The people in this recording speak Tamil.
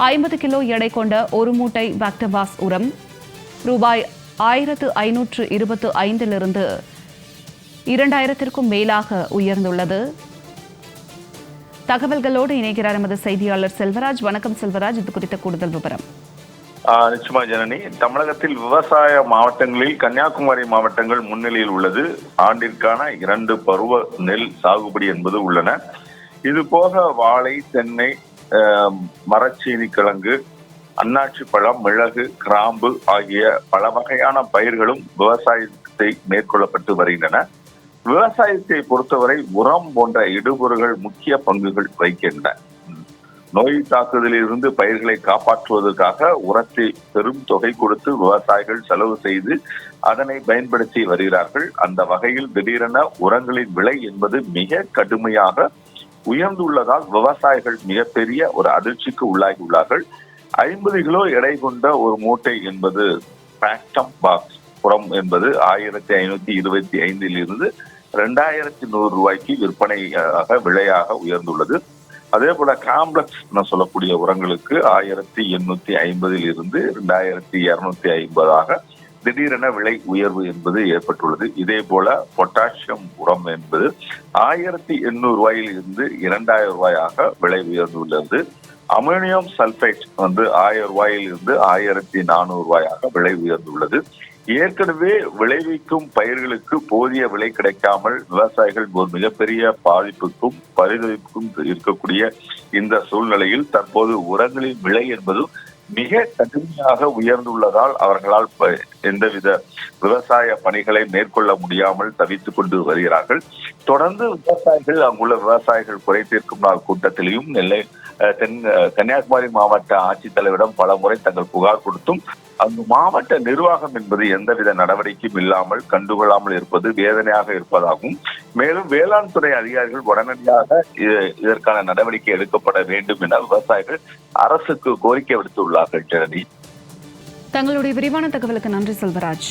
50 கிலோ எடை கொண்ட ஒரு மூட்டை பாக்டபாஸ் உரம் ரூபாய் 1525 2000க்கும் மேலாக உயர்ந்துள்ளது. தகவல்களோடு இணைகிறார் எமது செய்தியாளர் செல்வராஜ். வணக்கம் செல்வராஜ், இது குறித்த கூடுதல் விவரம். நிச்சயமா ஜனனி, தமிழகத்தில் விவசாய மாவட்டங்களில் கன்னியாகுமரி மாவட்டங்கள் முன்னிலையில் உள்ளது. ஆண்டிற்கான 2 பருவ நெல் சாகுபடி என்பது உள்ளன. இது போக வாழை, தென்னை, மரச்சீனி கிழங்கு, அன்னாச்சி பழம், மிளகு, கிராம்பு ஆகிய பல வகையான பயிர்களும் விவசாயத்தை மேற்கொள்ளப்பட்டு வருகின்றன. விவசாயத்தை பொறுத்தவரை உரம் போன்ற இடுபொருள்கள் முக்கிய பங்குகள் வகிக்கின்றன. நோய் தாக்குதலில் இருந்து பயிர்களை காப்பாற்றுவதற்காக உரத்தை பெரும் தொகை கொடுத்து விவசாயிகள் செலவு செய்து அதனை பயன்படுத்தி வருகிறார்கள். அந்த வகையில் திடீரென உரங்களின் விலை என்பது மிக கடுமையாக உயர்ந்துள்ளதால் விவசாயிகள் மிகப்பெரிய ஒரு அதிர்ச்சிக்கு உள்ளாகி உள்ளார்கள். 50 கிலோ எடை கொண்ட ஒரு மூட்டை என்பது பாக்டபாஸ் உரம் என்பது 1525 இருந்து 2100 ரூபாய்க்கு விற்பனையாக விலையாக உயர்ந்துள்ளது. அதே போல காம்ப்ளெக்ஸ் சொல்லக்கூடிய உரங்களுக்கு 1850 இருந்து 2250 திடீரென விலை உயர்வு என்பது ஏற்பட்டுள்ளது. இதே போல பொட்டாசியம் உரம் என்பது 1800 ரூபாயில் இருந்து 2000 ரூபாயாக விலை உயர்ந்துள்ளது. அமோனியம் சல்பேட் 1000 ரூபாயில் இருந்து 1400 ரூபாயாக விலை உயர்ந்துள்ளது. ஏற்கனவே விளைவிக்கும் பயிர்களுக்கு போதிய விலை கிடைக்காமல் விவசாயிகள் ஒரு மிகப்பெரிய பாதிப்புக்கும் பரிதவிப்புக்கும் இருக்கக்கூடிய இந்த சூழ்நிலையில் தற்போது உரங்களின் விலை என்பது மிக கடுமையாக உயர்ந்துள்ளதால் அவர்களால் எந்தவித விவசாய பணிகளை மேற்கொள்ள முடியாமல் தவித்துக் கொண்டு வருகிறார்கள். தொடர்ந்து விவசாயிகள் அங்குள்ள விவசாயிகள் குறை தீர்க்கும் நாள் கூட்டத்திலையும் கன்னியாகுமரி மாவட்ட ஆட்சித்தலைவரிடம் பல முறை தங்கள் புகார் கொடுத்தும் அந்த மாவட்ட நிர்வாகம் என்பது எந்தவித நடவடிக்கையும் இல்லாமல் கண்டுகொள்ளாமல் இருப்பது வேதனையாக இருப்பதாகவும், மேலும் வேளாண் துறை அதிகாரிகள் உடனடியாக இதற்கான நடவடிக்கை எடுக்கப்பட வேண்டும் என விவசாயிகள் அரசுக்கு கோரிக்கை விடுத்துள்ளார்கள். தங்களுடைய விரிவான தகவலுக்கு நன்றி செல்வராஜ்.